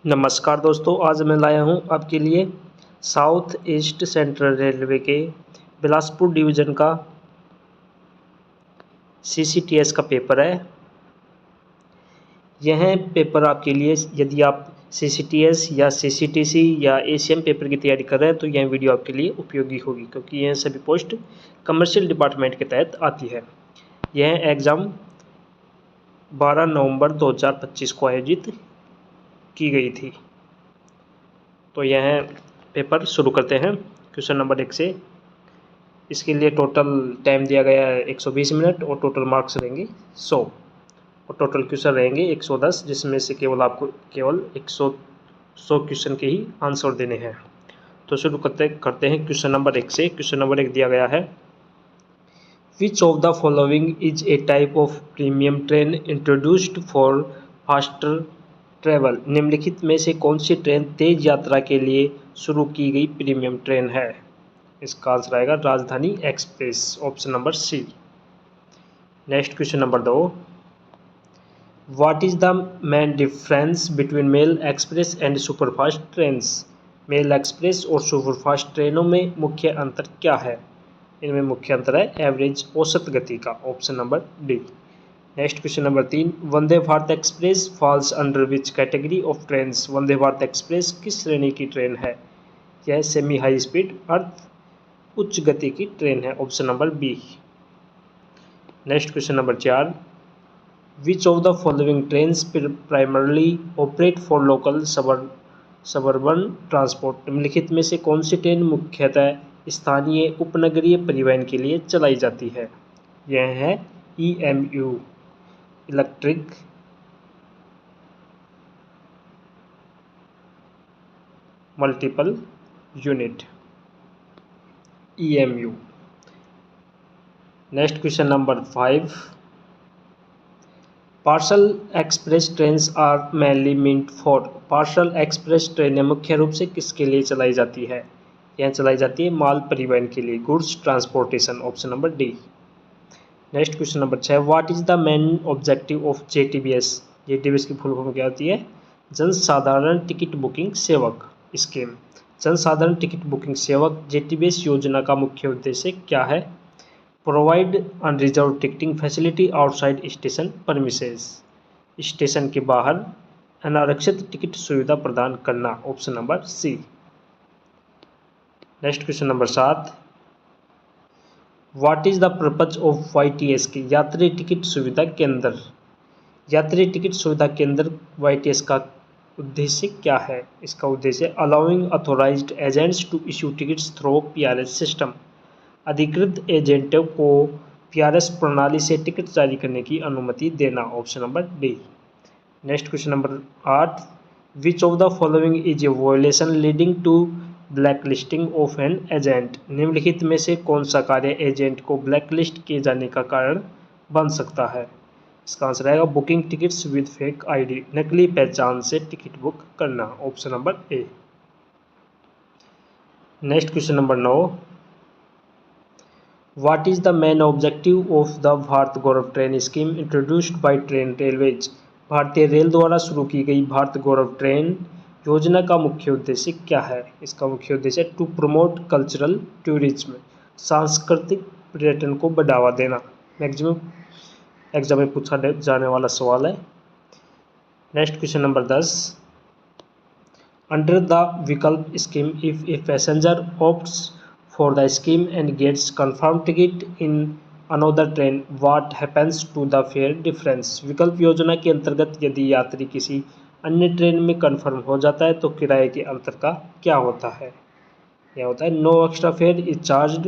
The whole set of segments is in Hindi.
नमस्कार दोस्तों, आज मैं लाया हूँ आपके लिए साउथ ईस्ट सेंट्रल रेलवे के बिलासपुर डिवीज़न का सीसीटीएस का पेपर है। यह पेपर आपके लिए यदि आप सीसीटीएस या सीसीटीसी या एसीएम पेपर की तैयारी कर रहे हैं तो यह वीडियो आपके लिए उपयोगी होगी, क्योंकि यह सभी पोस्ट कमर्शियल डिपार्टमेंट के तहत आती है। यह एग्ज़ाम 12 नवंबर 2025 को आयोजित की गई थी। तो यह पेपर शुरू करते हैं क्वेश्चन नंबर 1 से। इसके लिए टोटल टाइम दिया गया है 120 मिनट और टोटल मार्क्स रहेंगे 100 और टोटल क्वेश्चन रहेंगे 110, जिसमें से केवल आपको 100 क्वेश्चन के ही आंसर देने हैं। तो शुरू करते हैं क्वेश्चन नंबर 1 से। क्वेश्चन नंबर 1 दिया गया है, विच of the following is A type of premium train introduced for faster travel. निम्नलिखित में से कौन सी ट्रेन तेज यात्रा के लिए शुरू की गई प्रीमियम ट्रेन है? इसका आंसर आएगा Rajdhani express, option number C. Next question number 2, what is the main difference between mail express and superfast trains. Mail express और सुपरफास्ट ट्रेनों में मुख्य अंतर क्या है? इनमें मुख्य अंतर है एवरेज औसत गति का, option number D. Next question number 3, Vande Bharat express falls under which category of trains. Vande Bharat express किस श्रेणी की ट्रेन है? यह सेमी हाई स्पीड अर्थ उच्च गति की ट्रेन है, option number B. Next question number 4, which of the following trains primarily operate for local suburban transport. निम्नलिखित में से कौन सी ट्रेन मुख्यतः स्थानीय उपनगरीय परिवहन के लिए चलाई जाती है? यह है EMU, electric multiple unit, EMU। Next question number 5, parcel express trains are mainly meant for. Parcel express ट्रेनें मुख्य रूप से किसके लिए चलाई जाती है? यह चलाई जाती है माल परिवहन के लिए, goods transportation, option number D. Next question number 6, what is the main objective of JTBS। JTBS की फुल फॉर्म क्या होती है? Jansadharan ticket booking Sewak scheme. Jansadharan ticket booking Sewak JTBS योजना का मुख्य उद्देश्य क्या है? Provide unreserve ticketing facility outside station premises. Station के बाहर अनारक्षित टिकट सुविधा प्रदान करना, option number C. Next question number 7, what is the purpose of YTS की यात्री टिकट सुविधा केंद्र। यात्री टिकट सुविधा केंद्र YTS का उद्देश्य क्या है? इसका उद्देश्य allowing authorised agents to issue tickets through PRS system. अधिकृत एजेंटों को PRS प्रणाली से टिकट जारी करने की अनुमति देना, option number D. Next question number 8, which of the following is a violation leading to blacklisting of an agent. निम्नलिखित में से कौन सा कार्य एजेंट को ब्लैक लिस्ट किए जाने का कारण बन सकता है? इसका आंसर आएगा booking tickets with fake ID, नकली पहचान से टिकट बुक करना, option number A. Next question number 9, what is the main objective of the Bharat Gaurav train scheme introduced by train railways. भारतीय रेल द्वारा शुरू की गई भारत गौरव ट्रेन योजना का मुख्य उद्देश्य क्या है? इसका मुख्य उद्देश्य टू प्रमोट कल्चरल टूरिज्म, सांस्कृतिक पर्यटन को बढ़ावा देना। मैक्सिमम एग्जाम में पूछा जाने वाला सवाल है। Next question number 10, under the Vikalp scheme if a passenger opts for the scheme and gets confirm ticket in another train what happens to the fare difference. Vikalp योजना के अंतर्गत यदि यात्री किसी अन्य ट्रेन में कन्फर्म हो जाता है तो किराए के अंतर का क्या होता है? यह होता है no extra fare is charged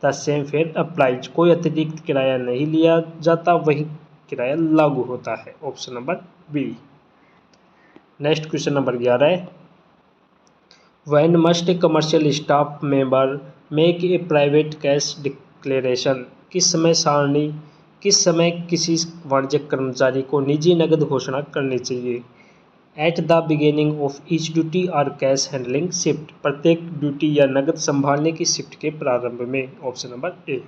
the same fare applies. कोई अतिरिक्त किराया नहीं लिया जाता, वही किराया लागू होता है, option number B. Next question number 11 है, when must a commercial staff member make a private cash declaration. किस समय किसी वाणिज्यिक कर्मचारी को निजी नकद घोषणा करनी चाहिए? At the beginning of each duty और कैश हैंडलिंग शिफ्ट। प्रत्येक ड्यूटी या नकद संभालने की शिफ्ट के प्रारंभ में, option number A.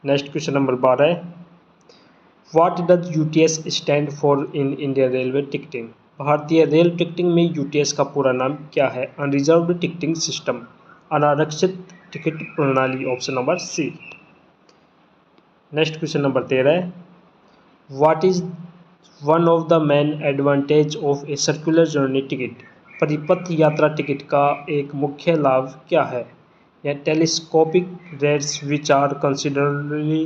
Next question number 12 है, what does UTS stand for in Indian railway ticketing. भारतीय रेल टिकटिंग में यूटीएस का पूरा नाम क्या है? अनरिजर्व्ड टिकटिंग सिस्टम, अनारक्षित टिकट प्रणाली, option number C. Next question number 13 है, what is one of the main advantage of a circular journey ticket? परिपथ यात्रा टिकट का एक मुख्य लाभ क्या है? या telescopic rates which are considerably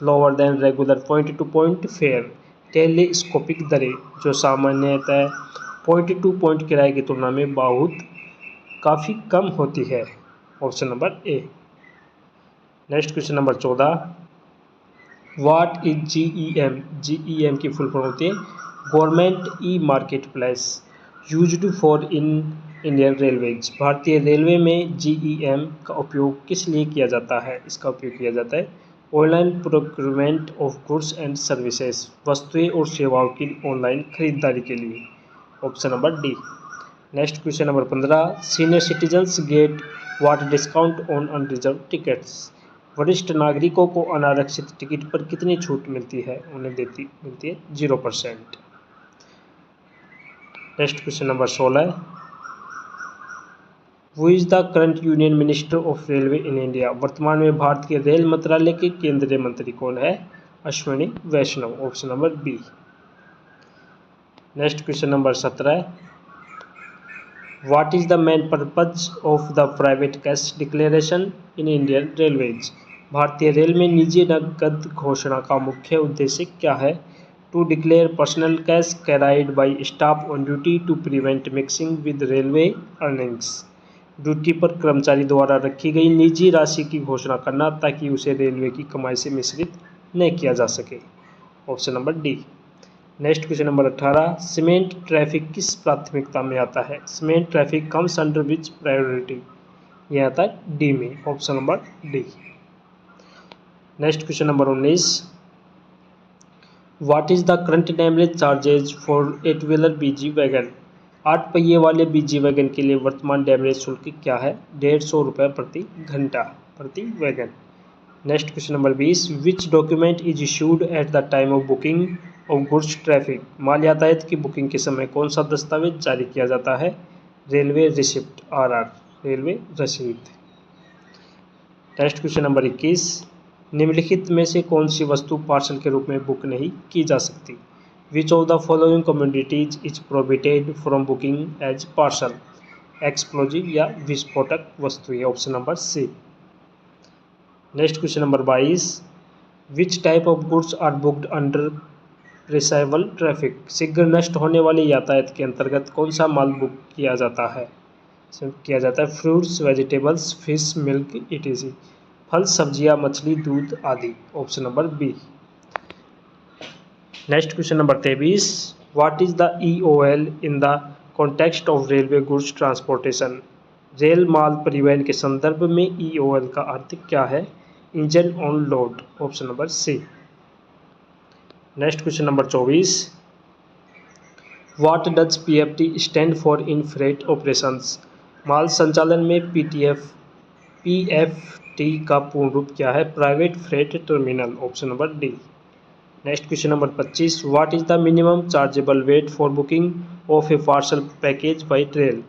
lower than regular point to point fare. Telescopic दरें जो सामान्यतः पॉइंट टू पॉइंट किराए की तुलना में काफ़ी कम होती है, option number A. Next question number 14, what is GEM? GEM की फुल फॉर्म होती है government e market place used for in Indian railways. भारतीय रेलवे में जीईएम का उपयोग किस लिए किया जाता है? इसका उपयोग किया जाता है online procurement of goods and services, वस्तुएं और सेवाओं की ऑनलाइन खरीदारी के लिए, option number D. Next question number 15, senior citizens get what discount on unreserve tickets? वरिष्ठ नागरिकों को अनारक्षित टिकट पर कितनी छूट मिलती है? उन्हें मिलती है 0%। Next question number 16, who is the current union minister of railway in India? वर्तमान में भारत के रेल मंत्रालय के केंद्रीय मंत्री कौन है? Ashwini Vaishnav, option number B. Next question number 17, what is the main purpose of the private cash declaration in Indian railways? भारतीय रेल में निजी नकद घोषणा का मुख्य उद्देश्य क्या है? To declare personal cash carried by staff on duty to prevent mixing with railway earnings. Duty पर कर्मचारी द्वारा रखी गई निजी राशि की घोषणा करना ताकि उसे रेलवे की कमाई से मिश्रित न किया जा सके, option number D. Next question number 18, cement traffic किस प्राथमिकता में आता है? Cement traffic comes under which priority? यह आता है डी में, option number D. Next question number 19, what is the current demurrage charges for a two wheeler BG wagon? 8 पहिए वाले बीजी वैगन के लिए वर्तमान डैमरेज शुल्क क्या है? 150 रुपये प्रति घंटा प्रति wagon. Next question number 20, which document is issued at the time of booking of goods traffic? माल यातायात की बुकिंग के समय कौन सा दस्तावेज जारी किया जाता है? रेलवे रिसिप्ट, आरआर, रेलवे रसीद। नेक्स्ट क्वेश्चन नंबर 21, निम्नलिखित में से कौन सी वस्तु पार्सल के रूप में बुक नहीं की जा सकती? Which of the following commodities is prohibited from booking as parcel? Explosive या विस्फोटक वस्तुएं, option number C. Next question number 22, which type of goods are booked under perishable traffic? शीघ्र नष्ट होने वाले यातायात के अंतर्गत कौन सा माल बुक किया जाता है? Fruits, vegetables, fish, milk, ETC. फल, सब्जियां, मछली, दूध आदि, option number B. Next question number 23, what is the EOL in the context of railway goods transportation? रेल माल परिवहन के संदर्भ में ईओएल का अर्थ क्या है? Engine on load, option number C. Next question number 24, what does PFT stand for in freight operations? माल संचालन में पीएफटी का पूर्ण रूप क्या है? Private freight terminal, option number D. Next question number 25, what is the minimum chargeable weight for booking of a parcel package by rail?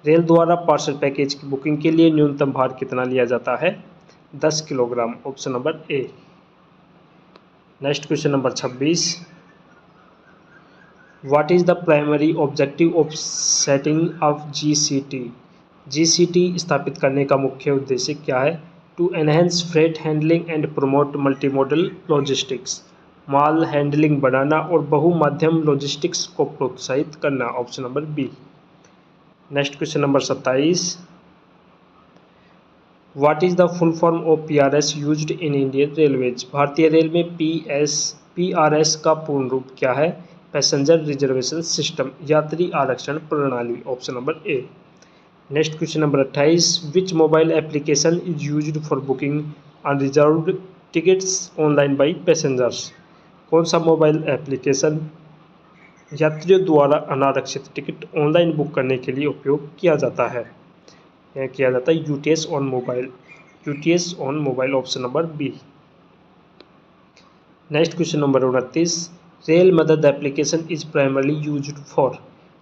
रेल द्वारा पार्सल पैकेज की बुकिंग के लिए न्यूनतम भार कितना लिया जाता है? 10 kilogram, option number A. Next question number 26, what is the primary objective of setting of GCT? GCT स्थापित करने का मुख्य उद्देश्य क्या है? To enhance freight handling and promote multimodal logistics. माल हैंडलिंग बढ़ाना और बहुमाध्यम लॉजिस्टिक्स को प्रोत्साहित करना, option number B. Next question number 27, what is the full form of PRS used in Indian railways? भारतीय रेल में पीआरएस का पूर्ण रूप क्या है? पैसेंजर रिजर्वेशन सिस्टम, यात्री आरक्षण प्रणाली, option number A. Next question number 28, which mobile application is used for booking unreserved tickets online buy passengers? कौन सा मोबाइल एप्लीकेशन यात्रियों द्वारा अनारक्षित टिकट ऑनलाइन बुक करने के लिए उपयोग किया जाता है? यह किया जाता है UTS on mobile, option number B. Next question number 29, rail Madad application is primarily used for?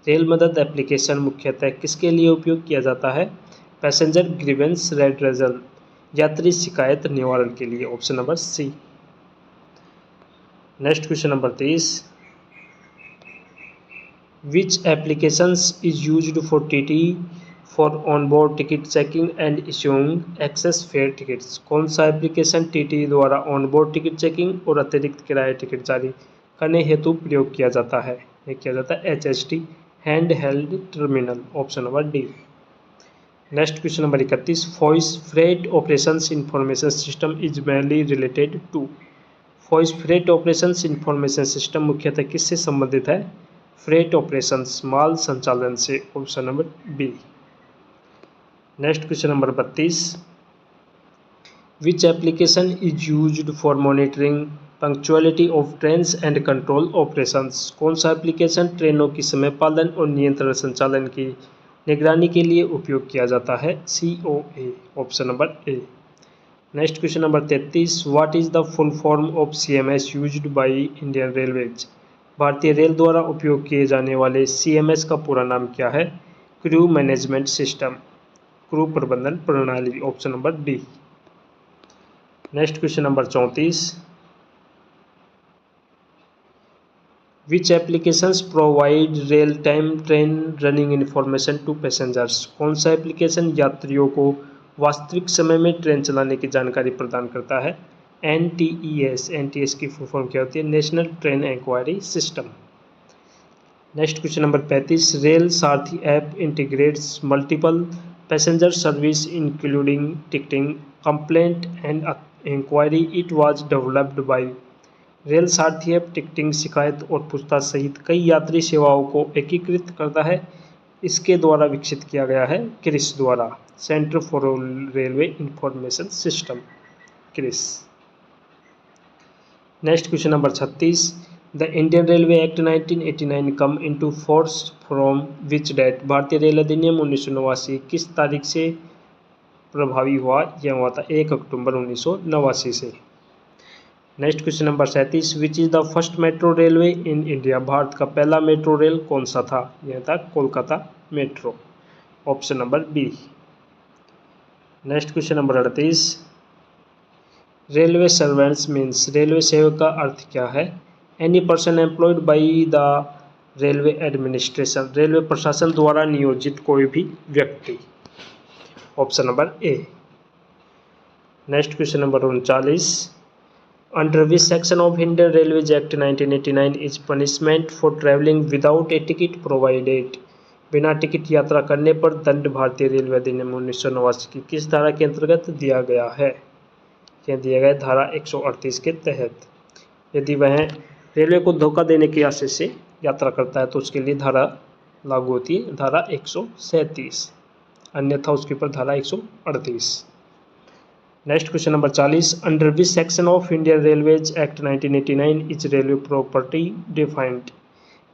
Rail Madad application मुख्यतः किसके लिए उपयोग किया जाता है? पैसेंजर ग्रीवेंस रेड्रेसल, यात्री शिकायत निवारण के लिए। Option number C. Next question number 23, which applications is used for TT for onboard ticket checking and issuing excess fare tickets? कौन सा एप्लीकेशन टीटी द्वारा ऑनबोर्ड टिकट चेकिंग और अतिरिक्त किराया टिकट जारी करने हेतु प्रयोग किया जाता है? ये किया जाता है HHT, hand held terminal. Option number D. Next question number 31, voice freight operations information system is mainly related to? Voice freight operations information system मुख्यतः किससे संबंधित है? फ्रेट ऑपरेशंस, माल संचालन से। Option number B. Next question number 32, which application is used for monitoring punctuality of trains and control operations? कौन सा एप्लीकेशन ट्रेनों की समय पालन और नियंत्रण संचालन की निगरानी के लिए उपयोग किया जाता है? COA। Option number A. Next question number 33, what is the full form of CMS used by Indian railways? भारतीय रेल द्वारा उपयोग किए जाने वाले CMS का पूरा नाम क्या है? क्रू मैनेजमेंट सिस्टम, क्रू प्रबंधन प्रणाली। Option number D. Next question number 34, which applications provide real time train running information to passengers? कौन सा एप्लीकेशन यात्रियों को वास्तविक समय में ट्रेन चलाने की जानकारी प्रदान करता है? NTES। NTS की फुल फॉर्म क्या होती है? National train inquiry system. Next question number 35, rail Sarathi app integrates multiple passenger service including ticketing, complaint and inquiry. It was developed by? Rail Sarathi app ticketing, शिकायत और पूछताछ सहित कई यात्री सेवाओं को एकीकृत करता है। इसके द्वारा विकसित किया गया है क्रिस द्वारा, centre for railway information system, CRIS. Next question number 36, the Indian railway act 1989 come into force from which date? भारतीय रेल अधिनियम 1989 किस तारीख से प्रभावी हुआ? यह हुआ था 1 अक्टूबर 1989 से। Next question number 37, which is the first metro railway in India? भारत का पहला मेट्रो रेल कौन सा था? यह था Kolkata metro. Option number B. Next question number 38, railway servants means? Railway सेवक का अर्थ क्या है? Any person employed by the railway administration, railway प्रशासन द्वारा नियोजित कोई भी व्यक्ति। Option number A. Next question number 39, under which section of Indian railways act 1989 is punishment for travelling without A ticket provided? बिना टिकट यात्रा करने पर दंड भारतीय रेलवे अधिनियम 1989 की किस धारा के अंतर्गत दिया गया है? यह दिया गया धारा 138 के तहत। यदि वह रेलवे को धोखा देने की आशय से यात्रा करता है तो उसके लिए धारा लागू होती है, धारा 137, अन्यथा उसके ऊपर धारा 138। Next question number 40, under which section of Indian railways act 1989 is railway property defined?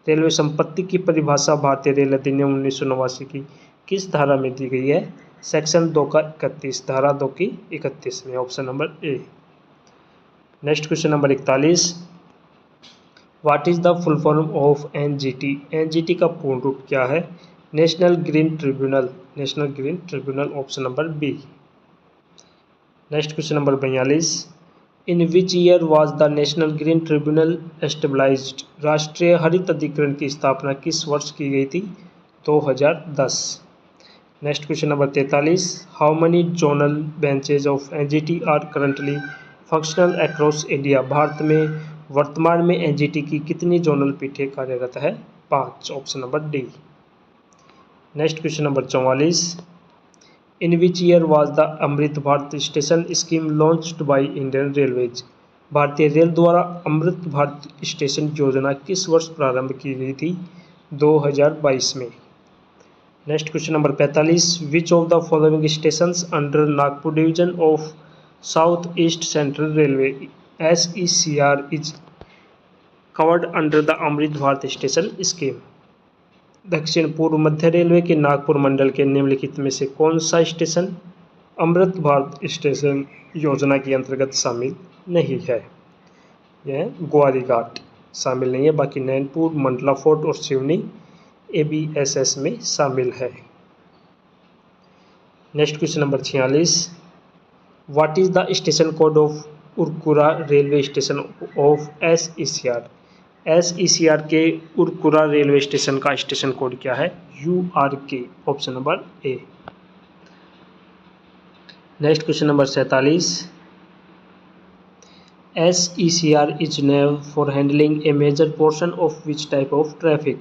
Railway संपत्ति की परिभाषा भारतीय रेल अधिनियम 1989 की किस धारा में दी गई है? सेक्शन 2 का 31, धारा 2 की 31 में। Option number A. Next question number 41, what is the full form of NGT? NGT का पूर्ण रूप क्या है? National green tribunal, national green tribunal. Option number B. Next question number 42, in which year was the national green tribunal established? राष्ट्रीय हरित अधिकरण की स्थापना किस वर्ष की गई थी? 2010। Next question number 43, how many zonal benches of NGT are currently functional across India? Bharat में वर्तमान में NGT की कितनी जोनल पीठें कार्यरत है? 5। Option number D. Next question number 44, in which year was the Amrit Bharat station scheme launched by Indian railways? भारतीय रेल द्वारा अमृत भारत स्टेशन योजना किस वर्ष प्रारंभ की गई थी? 2022 में। Next question number 45, which of the following stations under Nagpur division of south east central railway SECR is covered under the Amrit Bharat station scheme? दक्षिण पूर्व मध्य रेलवे के नागपुर मंडल के निम्नलिखित में से कौन सा स्टेशन अमृत भारत स्टेशन योजना के अंतर्गत शामिल नहीं है? यह ग्वारी घाट शामिल नहीं है, बाकी नैनपुर, मंडला फोर्ट और सिवनी ABSS में शामिल है। Next question number 46, what is the station code of Urkura railway station of SECR? SECR के उरकुरा रेलवे स्टेशन का स्टेशन कोड क्या है? URK, option number A. Next question number 47, SECR is named for handling a major portion of which type of traffic?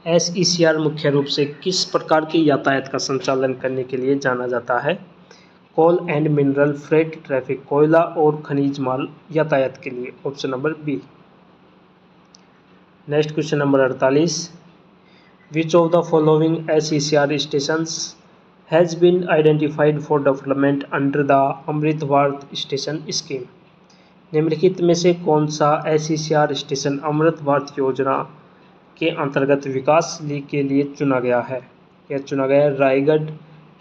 SECR मुख्य रूप से किस प्रकार के यातायात का संचालन करने के लिए जाना जाता है? Coal and mineral freight traffic, कोयला और खनिज माल यातायात के लिए, option number B. Next question number 48, which of the following SECR stations has been identified for development under the Amrit Bharat station scheme? निम्नलिखित में से कौन सा SECR स्टेशन अमृत भारत योजना के अंतर्गत विकास के लिए चुना गया है? यह चुना गया है रायगढ़,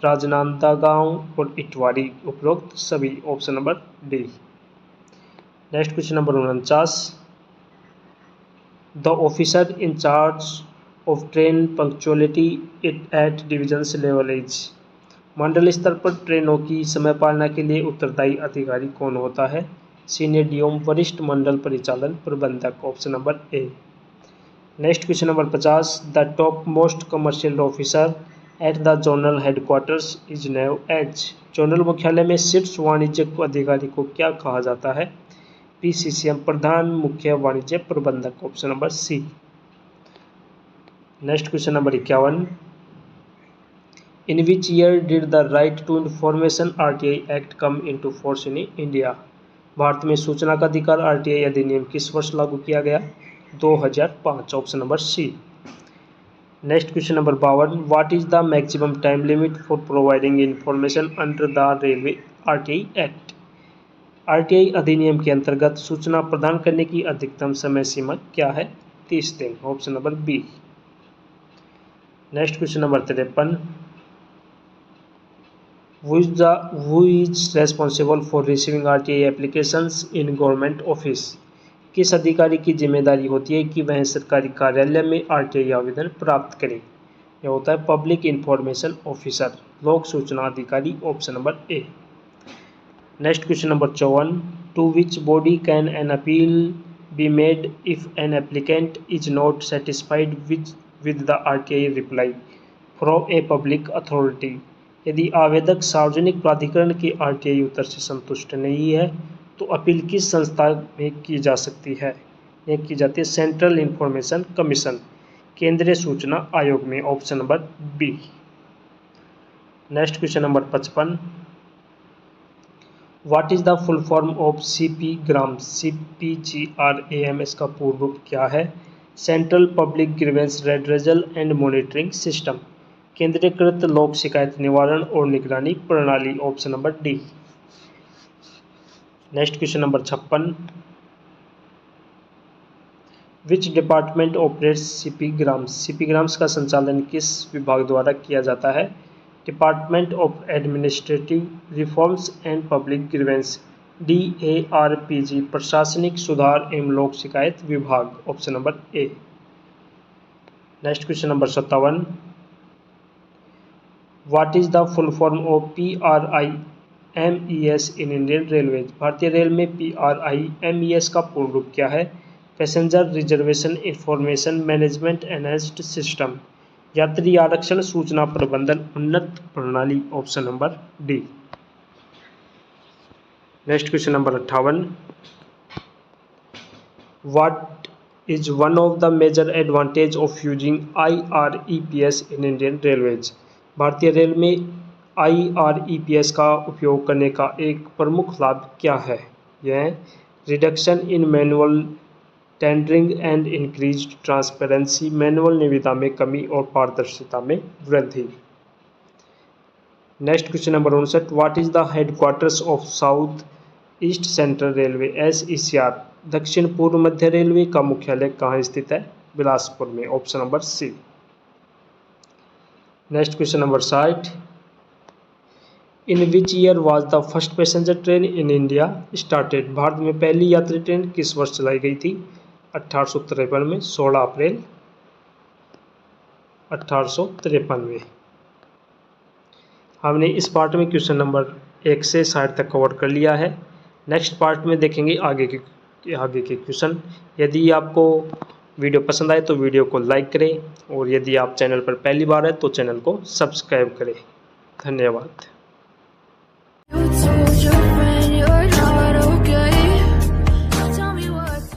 राजनांदगांव और इटवारी, उपरोक्त सभी, option number D. Next question number 49, the officer in charge of train punctuality at divisions level is? मंडल स्तर पर ट्रेनों की समय पालना के लिए उत्तरदायी अधिकारी कौन होता है? सीनियर DOM, वरिष्ठ मंडल परिचालन प्रबंधक, option number A. Next question number 50, the top most commercial officer at the zonal headquarters is known as? Zonal मुख्यालय में शीर्ष वाणिज्यिक अधिकारी को क्या कहा जाता है? PCCM, प्रधान मुख्य वाणिज्य प्रबंधक, option number C. Next question number 51, in which year did the right to information RTI act come into force in India? Bharat में सूचना का अधिकार RTI अधिनियम किस वर्ष लागू किया गया? 2005, option number C. Next question number 52, what is the maximum time limit for providing information under the railway RTI act? RTI अधिनियम के अंतर्गत सूचना प्रदान करने की अधिकतम समय सीमा क्या है? 30 दिन, option number B. Next question number 53, who is responsible for receiving RTI applications in government office? किस अधिकारी की जिम्मेदारी होती है कि वह सरकारी कार्यालय में RTI आवेदन प्राप्त करे? यह होता है पब्लिक इंफॉर्मेशन ऑफिसर, लोक सूचना अधिकारी, option number A. Next question number 54, to which body can an appeal be made if an applicant is not satisfied with the RTI reply from a public authority? यदि आवेदक सार्वजनिक प्राधिकरण के RTI उत्तर से संतुष्ट नहीं है तो अपील किस संस्था में की जा सकती है? यह की जाती है सेंट्रल इंफॉर्मेशन कमीशन, केंद्रीय सूचना आयोग में, option number B. Next question number 55, what is the full form of CP grams? CPGRAM, इसका पूर्ण रूप क्या है? Central public grievance redressal and monitoring system, केंद्रीकृत लोक शिकायत निवारण और निगरानी प्रणाली, option number D. Next question number 56, which department operates CP grams? CP grams का संचालन किस विभाग द्वारा किया जाता है? Department of administrative reforms and public grievance, DARPG, प्रशासनिक सुधार एवं लोक शिकायत विभाग, option number A. Next question number 57, what is the full form of PRIMES in Indian railways? भारतीय रेल में PRIMES का पूर्ण रूप क्या है? Passenger reservation information management enhanced system, यात्री आरक्षण सूचना प्रबंधन उन्नत प्रणाली, option number D. Next question number 58, what is one of the major advantage of using IREPS in Indian railways? भारतीय रेल में IREPS का उपयोग करने का एक प्रमुख लाभ क्या है? यह reduction in manual tendering and increased transparency, manual निविदा में कमी और पारदर्शिता में वृद्धि। Next question number 59, what is the headquarters of south east central railway SECR? दक्षिण पूर्व मध्य रेलवे का मुख्यालय कहाँ स्थित है? बिलासपुर में, option number C. Next question number 60, in which year was the first passenger train in India started? Bharat में पहली यात्री ट्रेन किस वर्ष चलाई गई थी? 1853 में, 16 अप्रैल। 1853। हमने इस पार्ट में क्वेश्चन नंबर 1 से 60 तक कवर कर लिया है। नेक्स्ट पार्ट में देखेंगे आगे के क्वेश्चन। यदि आपको वीडियो पसंद आए तो वीडियो को लाइक करें और यदि आप चैनल पर पहली बार है तो चैनल को सब्सक्राइब करें। धन्यवाद।